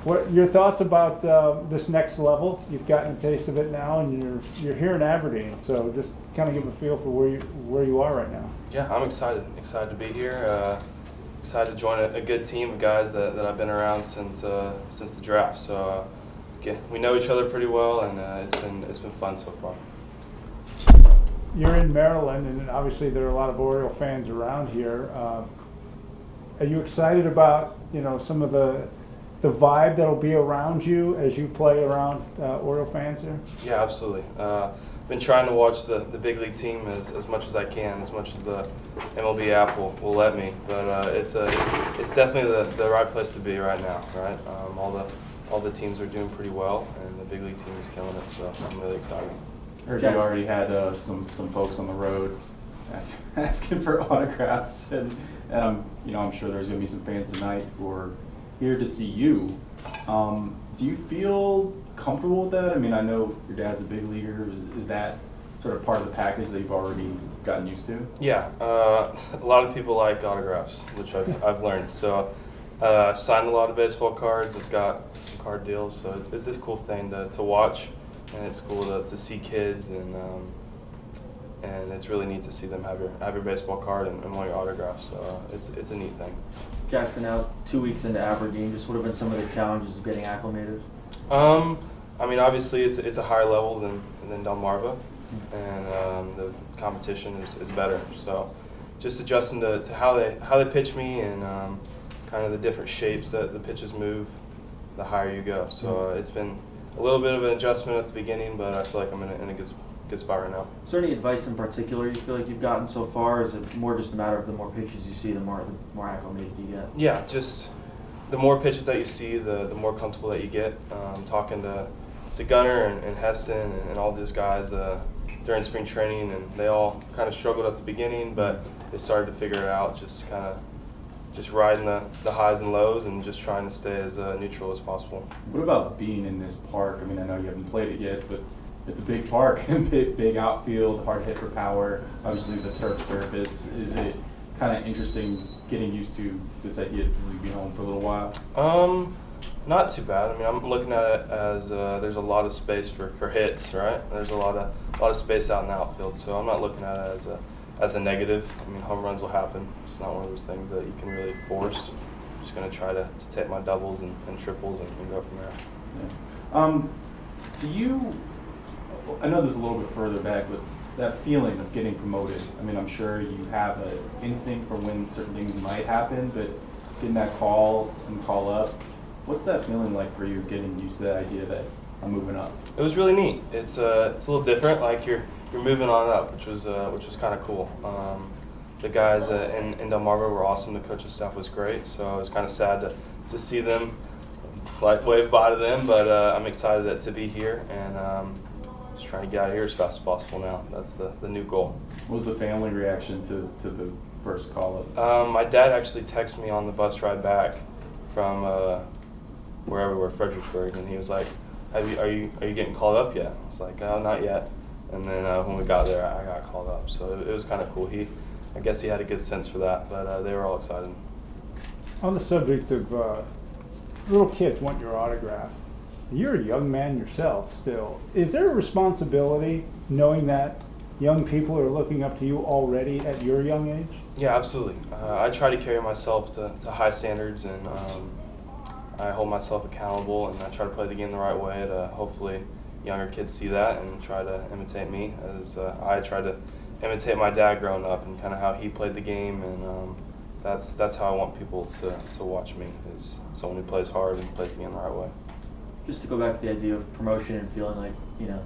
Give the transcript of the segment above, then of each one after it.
What your thoughts about this next level? You've gotten a taste of it now, and you're here in Aberdeen. So just kind of give a feel for where you are right now. Yeah, I'm excited to be here. Excited to join a good team of guys that I've been around since the draft. So we know each other pretty well, and it's been fun so far. You're in Maryland, and obviously there are a lot of Oriole fans around here. Are you excited about some of the vibe that'll be around you as you play around Oriole fans here? Yeah, absolutely. Been trying to watch the big league team as much as I can, as much as the MLB app will let me. But it's definitely the right place to be right now, right? All the teams are doing pretty well, and the big league team is killing it. So I'm really excited. Heard you already had some folks on the road asking for autographs, and I'm sure there's going to be some fans tonight who are here to see you. Do you feel comfortable with that? I mean, I know your dad's a big leaguer. Is that sort of part of the package that you've already gotten used to? Yeah, a lot of people like autographs, which I've learned. So I've signed a lot of baseball cards. I've got some card deals. So it's this cool thing to watch, and it's cool to see kids, and it's really neat to see them have your baseball card and want your autograph. So it's a neat thing. Jackson, now 2 weeks into Aberdeen, just what have been some of the challenges of getting acclimated? I mean, obviously it's a higher level than Delmarva, and the competition is better. So just adjusting to how they pitch me, and kind of the different shapes that the pitches move, the higher you go. So it's been a little bit of an adjustment at the beginning, but I feel like I'm in a good spot right now. Is there any advice in particular you feel like you've gotten so far? Is it more just a matter of the more pitches you see, the more acclimated you get? Yeah, just the more pitches that you see, the more comfortable that you get. Talking to Gunnar and Heston and all these guys during spring training, and they all kind of struggled at the beginning, but they started to figure it out, just riding the highs and lows and just trying to stay as neutral as possible. What about being in this park? I mean, I know you haven't played it yet, but it's a big park, big outfield, hard hit for power, obviously the turf surface. Is it kind of interesting getting used to this idea of being home for a little while? Not too bad. I mean, I'm looking at it as there's a lot of space for hits, right? There's a lot of space out in the outfield, so I'm not looking at it as a negative. I mean, home runs will happen. It's not one of those things that you can really force. I'm just going to try to take my doubles and triples and go from there. Yeah. I know this is a little bit further back, but that feeling of getting promoted, I mean, I'm sure you have an instinct for when certain things might happen, but getting that call and call up, what's that feeling like for you, getting used to that idea that I'm moving up? It was really neat. It's a little different, like you're moving on up, which was kind of cool. The guys in Delmarva were awesome. The coaching staff was great, so it was kind of sad to see them like wave bye to them, but I'm excited to be here, and just trying to get out of here as fast as possible now. That's the new goal. What was the family reaction to the first call up? My dad actually texted me on the bus ride back from wherever we were, Fredericksburg, and he was like, are you getting called up yet? I was like, oh, not yet. And then when we got there, I got called up. So it was kind of cool. I guess he had a good sense for that, but they were all excited. On the subject of little kids want your autograph, you're a young man yourself still. Is there a responsibility knowing that young people are looking up to you already at your young age? Yeah, absolutely. I try to carry myself to high standards, and I hold myself accountable, and I try to play the game the right way to hopefully younger kids see that and try to imitate me, as I try to imitate my dad growing up and kind of how he played the game, and that's how I want people to watch me, is someone who plays hard and plays the game the right way. Just to go back to the idea of promotion and feeling like,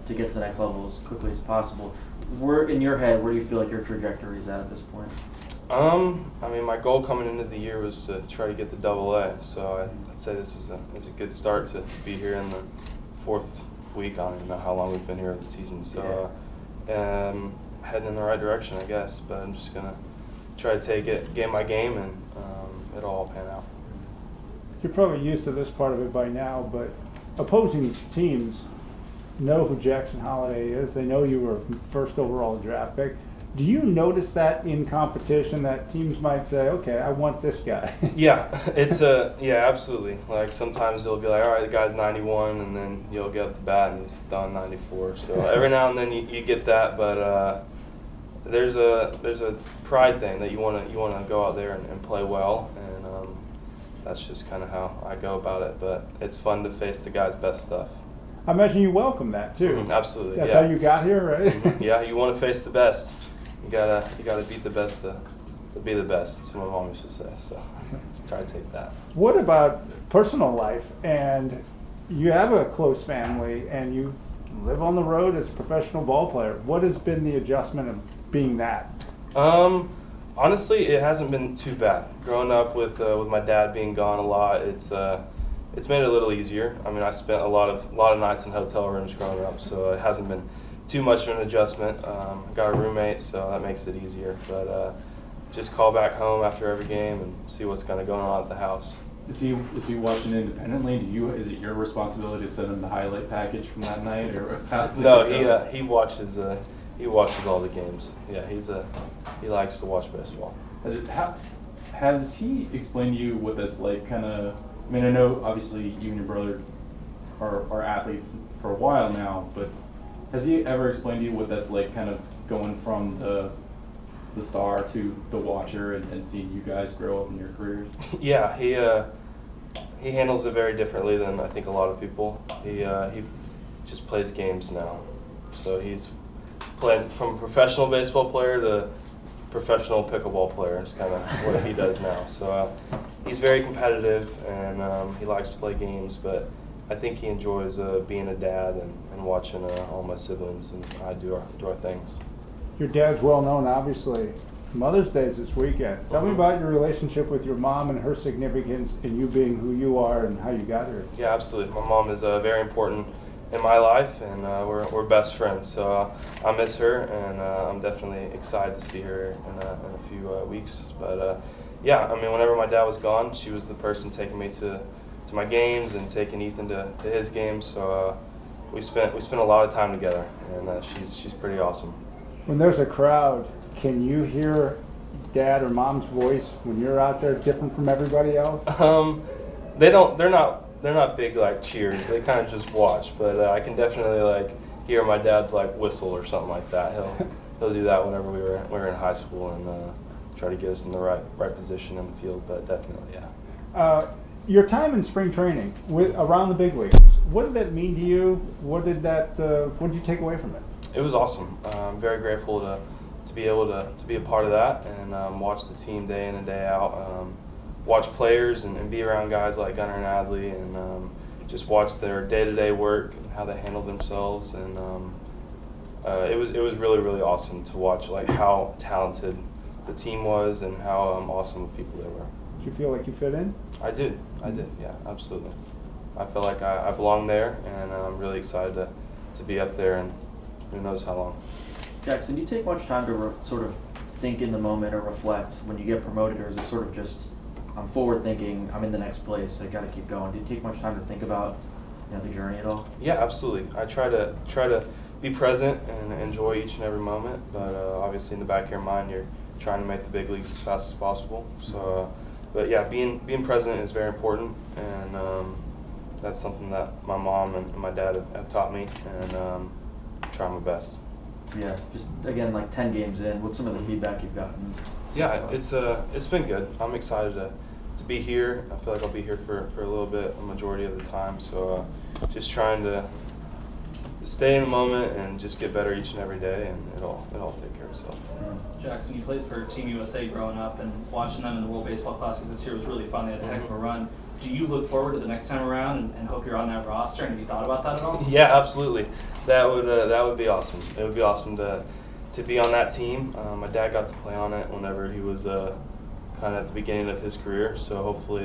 to get to the next level as quickly as possible, in your head, where do you feel like your trajectory is at this point? I mean, my goal coming into the year was to try to get to AA, so I'd say this is a good start to be here in the fourth week. I don't even know how long we've been here of the season, so heading in the right direction, I guess, but I'm just going to try to take it game by game, and it'll all pan out. You're probably used to this part of it by now, but opposing teams know who Jackson Holliday is. They know you were first overall draft pick. Do you notice that in competition that teams might say, okay, I want this guy? Yeah, yeah, absolutely. Like sometimes it'll be like, all right, the guy's 91, and then you'll get up to bat and he's done 94. So every now and then you get that, but there's a pride thing that you wanna go out there and play well, and that's just kind of how I go about it. But it's fun to face the guy's best stuff. I imagine you welcome that too. Absolutely. That's yeah. how you got here, right? Yeah, you want to face the best. You gotta beat the best to be the best. That's what my mom used to say. So let's try to take that. What about personal life? And you have a close family, and you live on the road as a professional ball player. What has been the adjustment of being that? Honestly, it hasn't been too bad. Growing up with my dad being gone a lot, it's made it a little easier. I mean, I spent a lot of nights in hotel rooms growing up, so it hasn't been too much of an adjustment. I got a roommate, so that makes it easier. But just call back home after every game and see what's kind of going on at the house. Is he watching independently? Is it your responsibility to send him the highlight package from that night, or how does it No, go? he watches all the games. Yeah, he likes to watch baseball. Has he explained to you what that's like? Kind of. I mean, I know obviously you and your brother are athletes for a while now, but has he ever explained to you what that's like, kind of going from the star to the watcher and seeing you guys grow up in your careers? Yeah, he handles it very differently than I think a lot of people. He just plays games now, so he's played from professional baseball player to professional pickleball player is kind of what he does now. So he's very competitive, and he likes to play games, but I think he enjoys being a dad and watching all my siblings and I do our things. Your dad's well known, obviously. Mother's Day is this weekend. Tell me about your relationship with your mom and her significance in you being who you are and how you got here. Yeah, absolutely. My mom is very important in my life, and we're best friends. So I miss her, and I'm definitely excited to see her in a few weeks. But yeah, I mean, whenever my dad was gone, she was the person taking me to my games and taking Ethan to his games. So we spent a lot of time together, and she's pretty awesome. When there's a crowd, can you hear dad or mom's voice when you're out there different from everybody else? They're not big like cheers. They kind of just watch. But I can definitely like hear my dad's like whistle or something like that. He'll do that whenever we were in high school and try to get us in the right position in the field. But definitely, yeah. Your time in spring training around the big leagues, what did that mean to you? What did you take away from it? It was awesome. I'm very grateful to be able to be a part of that and watch the team day in and day out. Watch players and be around guys like Gunnar and Adley, and just watch their day-to-day work and how they handle themselves. And it was really, really awesome to watch like how talented the team was and how awesome of people they were. Did you feel like you fit in? I did, yeah, absolutely. I feel like I belong there, and I'm really excited to be up there, and who knows how long. Jackson, do you take much time to sort of think in the moment or reflect when you get promoted, or is it sort of just, I'm forward thinking, I'm in the next place, I got to keep going? Do you take much time to think about the journey at all? Yeah, absolutely. I try to be present and enjoy each and every moment, but obviously in the back of your mind, you're trying to make the big leagues as fast as possible. So, but yeah, being present is very important, and that's something that my mom and my dad have taught me, and try my best. Yeah, just again, like 10 games in, what's some of the feedback you've gotten? Yeah, it's been good. I'm excited to be here. I feel like I'll be here for a little bit, a majority of the time. So just trying to stay in the moment and just get better each and every day, and it'll take care of itself. Jackson, you played for Team USA growing up, and watching them in the World Baseball Classic this year was really fun. They had a heck of a run. Do you look forward to the next time around and hope you're on that roster? And have you thought about that at all? Yeah, absolutely. That would be awesome. It would be awesome to be on that team. My dad got to play on it whenever he was kind of at the beginning of his career. So hopefully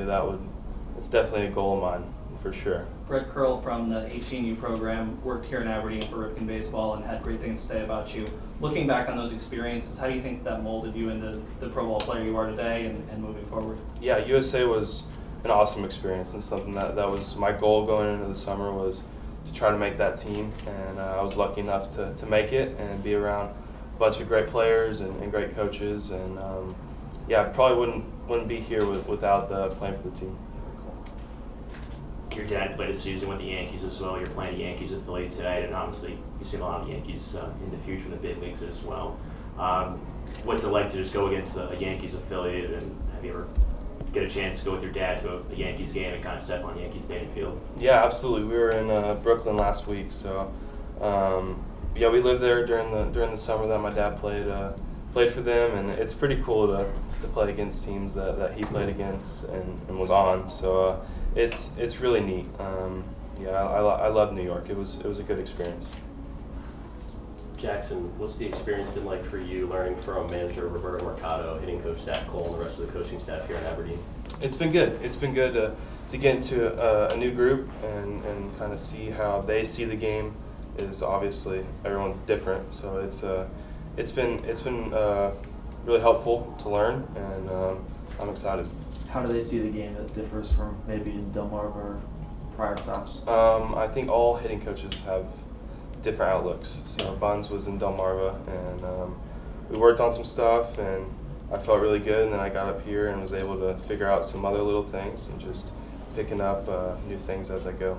it's definitely a goal of mine for sure. Brett Curl from the 18U program worked here in Aberdeen for Ripken Baseball and had great things to say about you. Looking back on those experiences, how do you think that molded you into the pro ball player you are today and moving forward? Yeah, USA was an awesome experience, and something that was my goal going into the summer was to try to make that team, and I was lucky enough to make it and be around bunch of great players and great coaches, and yeah, I probably wouldn't be here without playing for the team. Your dad played a season with the Yankees as well. You're playing a Yankees affiliate today, and obviously you see a lot of Yankees in the future in the big leagues as well. What's it like to just go against a Yankees affiliate, and have you ever get a chance to go with your dad to a Yankees game and kind of step on Yankees Stadium field? Yeah, absolutely. We were in Brooklyn last week, so yeah, we lived there during the summer that my dad played for them, and it's pretty cool to play against teams that he played against and was on. So it's really neat. Yeah, I love New York. It was a good experience. Jackson, what's the experience been like for you learning from manager Roberto Mercado, hitting coach Zach Cole, and the rest of the coaching staff here in Aberdeen? It's been good. It's been good to get into a new group and kind of see how they see the game. Is obviously everyone's different, so it's been really helpful to learn, and I'm excited. How do they see the game that differs from maybe in Delmarva or prior stops? I think all hitting coaches have different outlooks. So Buns was in Delmarva, and we worked on some stuff, and I felt really good. And then I got up here and was able to figure out some other little things and just picking up new things as I go.